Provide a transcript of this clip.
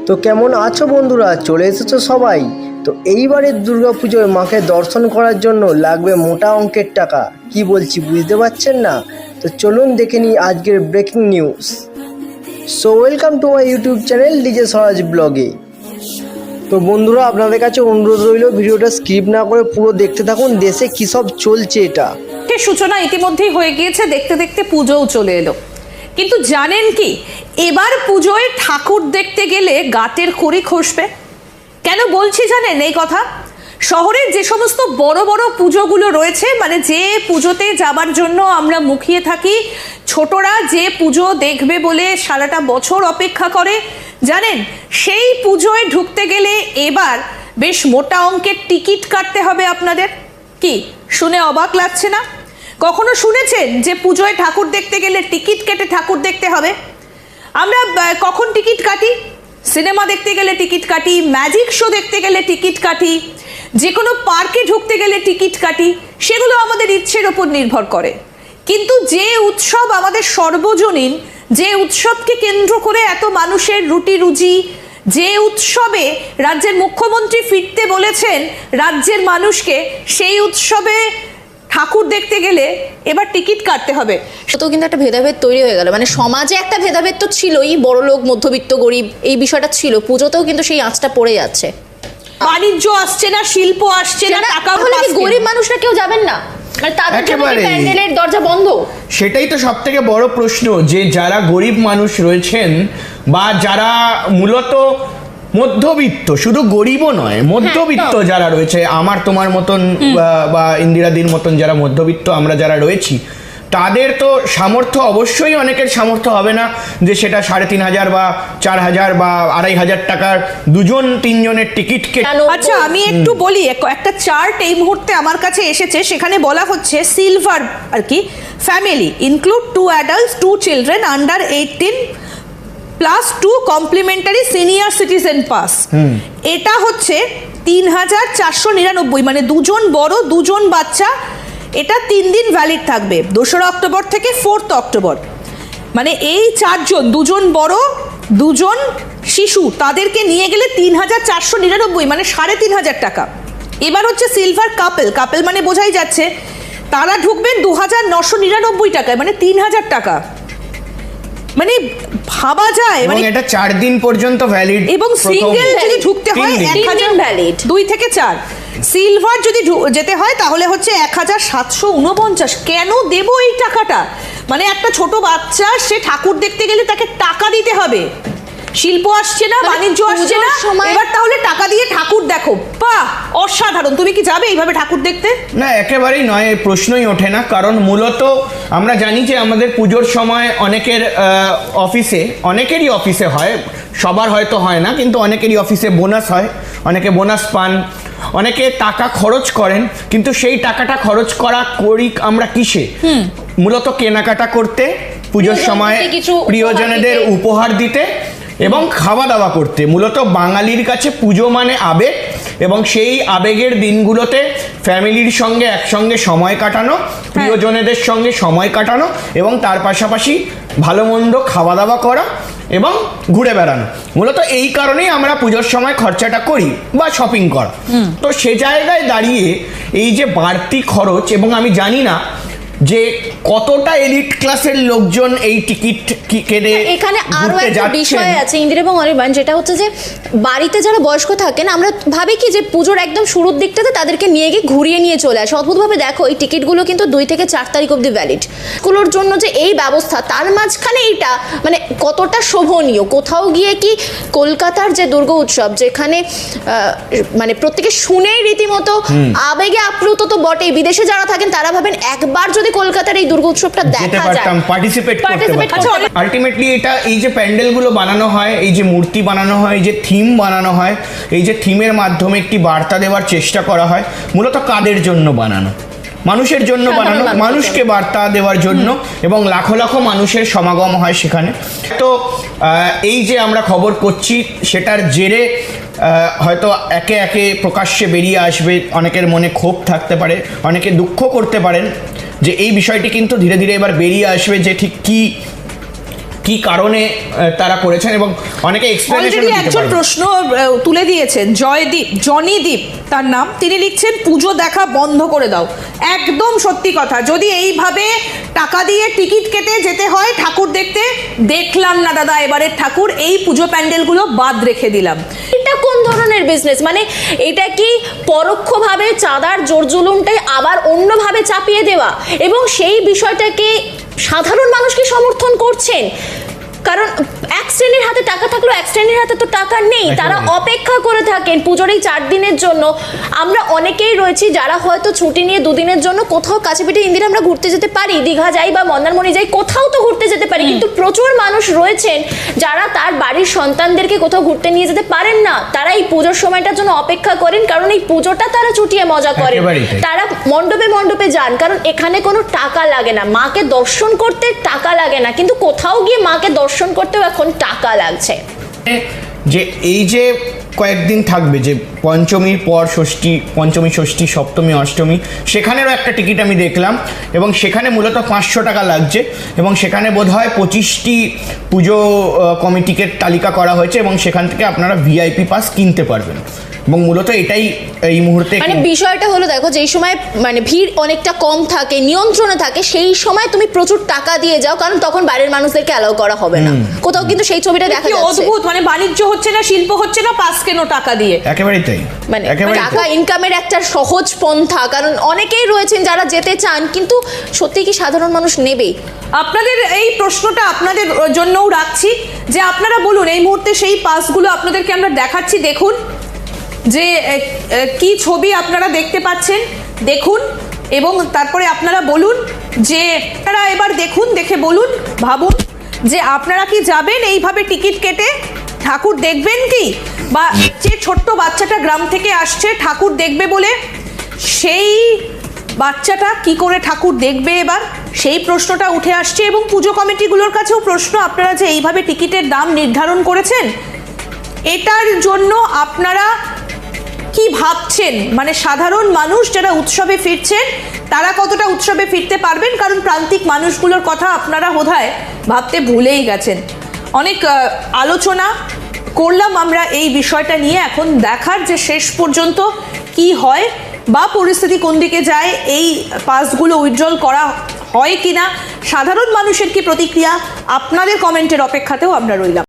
তো কেমন আছো বন্ধুরা, চলে এসেছো সবাই। তো এইবারের দুর্গাপুজোয় মাকে দর্শন করার জন্য লাগবে মোটা অঙ্কের টাকা। কি বলছি বুঝতে পারছেন না? তো চলুন দেখে নিই আজকের breaking news. So welcome to my YouTube channel DJ Swaraj ব্লগে। তো বন্ধুরা, আপনাদের কাছে অনুরোধ রইল ভিডিওটা স্কিপ না করে পুরো দেখতে থাকুন। দেশে কী সব চলছে এটা সূচনা ইতিমধ্যেই হয়ে গিয়েছে, দেখতে দেখতে পুজোও চলে এলো। কিন্তু জানেন কি, এবার পুজোয় ঠাকুর দেখতে গেলে গাটের খড়ি খসবে। কেন বলছি জানেন এই কথা? শহরের যে সমস্ত বড় বড় পুজোগুলো রয়েছে, মানে যে পুজোতে যাবার জন্য আমরা মুখিয়ে থাকি, ছোটরা যে পুজো দেখবে বলে সারাটা বছর অপেক্ষা করে, জানেন সেই পুজোয় ঢুকতে গেলে এবার বেশ মোটা অঙ্কের টিকিট কাটতে হবে আপনাদের। কি শুনে অবাক লাগছে না? কখনো শুনেছেন যে পুজোয় ঠাকুর দেখতে গেলে টিকিট কেটে ঠাকুর দেখতে হবে? আমরা কখন টিকিট কাটি? সিনেমা দেখতে গেলে টিকিট কাটি, ম্যাজিক শো দেখতে গেলে টিকিট কাটি, যে কোনো পার্কে ঢুকতে গেলে টিকিট কাটি। সেগুলো আমাদের ইচ্ছের ওপর নির্ভর করে। কিন্তু যে উৎসব আমাদের সর্বজনীন, যে উৎসবকে কেন্দ্র করে এত মানুষের রুটি রুজি, যে উৎসবে রাজ্যের মুখ্যমন্ত্রী ফিরতে বলেছেন রাজ্যের মানুষকে, সেই উৎসবে ঠাকুর দেখতে গেলে এবার টিকিট কাটতে হবে। তো কিন্তু একটা ভেদাভেদ তৈরি হয়ে গেল। মানে সমাজে একটা ভেদাভেদ তো ছিলই, বড় লোক মধ্যবিত্ত গরিব এই বিষয়টা ছিল, পুজোতেও কিন্তু সেই আঁচটা পড়ে যাচ্ছে। বাণিজ্য আসছে না, শিল্প আসছে না, টাকা হলে কি গরিব মানুষরা কেউ যাবেন না? মানে তাদের জন্য প্যান্ডেলের দরজা বন্ধ? সেটাই তো সব থেকে বড় প্রশ্ন, যে যারা গরিব মানুষ রয়েছেন বা যারা মূলত মধ্যবিত্ত, শুধু গরিবও নয়, মধ্যবিত্ত যারা রয়েছে, আমার তোমার মতন বা ইন্দিরাদির মতন যারা মধ্যবিত্ত আমরা যারা রয়েছি, তাদের তো সামর্থ্য অবশ্যই অনেকের সামর্থ্য হবে না যে সেটা 3,500 বা 4,000 বা 2,500 টাকার দুজন তিনজনের টিকিট কেটে। আচ্ছা আমি একটু বলি, একটা চার্ট এই মুহূর্তে আমার কাছে এসেছে, সেখানে বলা হচ্ছে সিলভার আর কি family include 2 adults 2 children under 18 plus 2 complimentary senior citizen pass. এটা হচ্ছে 3,499, মানে দুজন বড় দুজন বাচ্চা। এটা 3 দিন ভ্যালিড থাকবে, 2রা অক্টোবর থেকে 4th অক্টোবর। মানে এই চারজন, দুজন বড় দুজন শিশু, তাদেরকে নিয়ে গেলে 3,499, মানে 3,500 টাকা। এবার হচ্ছে সিলভার কাপেল মানে বোঝাই যাচ্ছে তারা ঢুকবেন 2,999 টাকায়, মানে 3,000 টাকা। মানে ভাবা যায়, মানে এটা 4 দিন পর্যন্ত ভ্যালিড। এবং সিঙ্গেল যদি ঢুকতে হয় 1,000 ভ্যালিড, 2 থেকে 4। সিলভার যদি যেতে হয় তাহলে হচ্ছে 1,749। কেন দেব এই টাকাটা? মানে একটা ছোট বাচ্চা, সে ঠাকুর দেখতে গেলে তাকে টাকা দিতে হবে। শিল্প আসছে না, বাণিজ্য আসছে না, এবার তাহলে টাকা দিয়ে ঠাকুর দেখো। বাহ, অসাধারণ। তুমি কি যাবে এইভাবে ঠাকুর দেখতে? না, একেবারেই নয়, এই প্রশ্নই ওঠে না। কারণ মূলত আমরা জানি যে আমাদের পুজোর সময় অনেকের অফিসে, অনেকেরই অফিসে হয়, সবার হয়তো হয় না, কিন্তু অনেকেরই অফিসে বোনাস হয়, অনেকে বোনাস পান, অনেকে টাকা খরচ করেন। কিন্তু সেই টাকাটা খরচ করি আমরা কিসে? মূলত কেনাকাটা করতে, পুজোর সময় প্রিয়জনেদের উপহার দিতে এবং খাওয়া দাওয়া করতে। মূলত বাঙালির কাছে পুজো মানে আবেগ, এবং সেই আবেগের দিনগুলোতে ফ্যামিলির সঙ্গে একসঙ্গে সময় কাটানো, প্রিয়জনেদের সঙ্গে সময় কাটানো, এবং তার পাশাপাশি ভালো মন্দ খাওয়া দাওয়া করা এবং ঘুরে বেড়ানো। মূলত এই কারণেই আমরা পুজোর সময় খরচাটা করি বা শপিং করা। তো সে জায়গায় দাঁড়িয়ে এই যে বাড়তি খরচ, এবং আমি জানি না যে কতটা এলিট ক্লাসের লোকজন এই টিকিট কেটে এখানে আরো একটা বিষয় আছে ইন্দিরা এবং অনির্বাণ, যেটা হচ্ছে যে বাড়িতে যারা বয়স্ক থাকেন, আমরা ভাবি কি যে পুজোর একদম শুরুর দিকটাতে তাদেরকে নিয়ে গিয়ে ঘুরিয়ে নিয়ে চলে আসে। অদ্ভুতভাবে দেখো, এই টিকিটগুলো কিন্তু 2 থেকে 4 তারিখ অবধি ভ্যালিড। স্কুলের জন্য যে এই ব্যবস্থা, তার মাঝখানে এইটা মানে কতটা শোভনীয়। কোথাও গিয়ে কি কলকাতার যে দুর্গা উৎসব, যেখানে মানে প্রত্যেকে শুনেই রীতিমতো আবেগে আপ্লুত তো বটেই, বিদেশে যারা থাকেন তারা ভাবেন একবার যদি কলকাতার এই দুর্গা উৎসবটা দেখা যায়, পার্টিসিপেট করতে পারতাম। আলটিমেটলি এটা, এই যে প্যান্ডেলগুলো বানানো হয়, এই যে মূর্তি বানানো হয়, এই যে থিম বানানো হয়, এই যে থিমের মাধ্যমে একটি বার্তা দেওয়ার চেষ্টা করা হয়, মূলত কাদের জন্য বানানো? মানুষের জন্য বানানো, মানুষকে বার্তা দেওয়ার জন্য, এবং লাখো লাখো মানুষের সমাগম হয় সেখানে। তো এই যে আমরা খবর করছি, সেটার জেরে হয়তো একে একে প্রকাশ্যে বেরিয়ে আসবে। অনেকের মনে ক্ষোভ থাকতে পারে, অনেকে দুঃখ করতে পারেন যে এই বিষয়টি কিন্তু ধীরে ধীরে এবার বেরিয়ে আসবে যে ঠিক কী কি কারণে তারা করেছেন এবং অনেকে এক্সপ্লেনেশন অলরেডি একজন প্রশ্ন তুলে দিয়েছেন, জনিদীপ তার নাম, তিনি লিখছেন পুজো দেখা বন্ধ করে দাও। একদম সত্যি কথা, যদি এইভাবে টাকা দিয়ে টিকিট কেটে যেতে হয় ঠাকুর দেখতে, দেখলাম না দাদা এবারের ঠাকুর, এই পুজো প্যান্ডেলগুলো বাদ রেখে দিলাম। এটা কোন ধরনের বিজনেস? মানে এটা কি পরোক্ষভাবে চাঁদার জোরজুলুমটাই আবার অন্যভাবে চাপিয়ে দেওয়া, এবং সেই বিষয়টাকে সাধারণ মানুষ কি সমর্থন করছেন? কারণ এক শ্রেণীর হাতে টাকা থাকলেও এক শ্রেণীর হাতে তো টাকা নেই, তারা অপেক্ষা করে থাকেন পুজোর এই 4 দিনের জন্য। আমরা অনেকেই রয়েছি যারা হয়তো ছুটি নিয়ে 2 দিনের জন্য কোথাও কাছে পিঠে ইন্দিরা আমরা ঘুরতে যেতে পারি, দীঘা যাই বা মন্দারমণি যাই, কোথাও তো ঘুরতে যেতে পারি, কিন্তু প্রচুর মানুষ রয়েছেন যারা তার বাড়ির সন্তানদেরকে কোথাও ঘুরতে নিয়ে যেতে পারেন না। তারা এই পুজোর সময়টার জন্য অপেক্ষা করেন, কারণ এই পুজোটা তারা চুটিয়ে মজা করেন, তারা মণ্ডপে মণ্ডপে যান, কারণ এখানে কোনো টাকা লাগে না, মাকে দর্শন করতে টাকা লাগে না, কিন্তু কোথাও গিয়ে মাকে দর্শন করতেও এখন টাকা লাগছে। যে এই যে কয়েকদিন থাকবে, যে পঞ্চমীর পর ষষ্ঠী, পঞ্চমী ষষ্ঠী সপ্তমী অষ্টমী, সেখানেরও একটা টিকিট আমি দেখলাম এবং সেখানে মূলত 500 টাকা লাগছে এবং সেখানে বোধহয় 25টি পুজো কমিটিকে তালিকা করা হয়েছে এবং সেখান থেকে আপনারা ভিআইপি পাস কিনতে পারবেন এবং মূলত এটাই এই মুহূর্তে মানে বিষয়টা হলো, দেখো যেই সময় মানে ভিড় অনেকটা কম থাকে, নিয়ন্ত্রণে থাকে, সেই সময় তুমি প্রচুর টাকা দিয়ে যাও, কারণ তখন বাইরের মানুষদেরকে অ্যালাউ করা হবে না। কোথাও কিন্তু সেই ছবিটা দেখা যাচ্ছে। অদ্ভুত, মানে বাণিজ্য হচ্ছে না, শিল্প হচ্ছে না, পাস কেন টাকা দিয়ে। একেবারেই তাই, মানে টাকা ইনকামের একটা সহজ পন্থা, কারণ অনেকেই রয়েছেন যারা যেতে চান, কিন্তু সত্যি কি সাধারণ মানুষ নেবে? আপনাদের এই প্রশ্নটা আপনাদের জন্যও রাখছি যে আপনারা বলুন এই মুহূর্তে সেই পাসগুলো আপনাদেরকে আমরা দেখাচ্ছি, দেখুন যে কি ছবি আপনারা দেখতে পাচ্ছেন, দেখুন এবং তারপরে আপনারা বলুন যে আপনারা এবার দেখুন, দেখে বলুন, ভাবুন যে আপনারা কি যাবেন এইভাবে টিকিট কেটে ঠাকুর দেখবেন কি? বা যে ছোট্ট বাচ্চাটা গ্রাম থেকে আসছে ঠাকুর দেখবে বলে, সেই বাচ্চাটা কি করে ঠাকুর দেখবে এবার, সেই প্রশ্নটা উঠে আসছে। এবং পুজো কমিটিগুলোর কাছেও প্রশ্ন, আপনারা যে এইভাবে টিকিটের দাম নির্ধারণ করেছেন, এটার জন্য আপনারা কি ভাবছেন? মানে সাধারণ মানুষ যারা উৎসবে ফিরছেন তারা কতটা উৎসবে ফিরতে পারবেন? কারণ প্রান্তিক মানুষগুলোর কথা আপনারা বোধহয় ভাবতে ভুলেই গেছেন। অনেক আলোচনা করলাম আমরা এই বিষয়টা নিয়ে, এখন দেখার যে শেষ পর্যন্ত কি হয় বা পরিস্থিতি কোন দিকে যায়, এই পাসগুলো উইথড্রল করা হয় কিনা, সাধারণ মানুষের কি প্রতিক্রিয়া, আপনাদের কমেন্টের অপেক্ষাতেও আমরা রইলাম।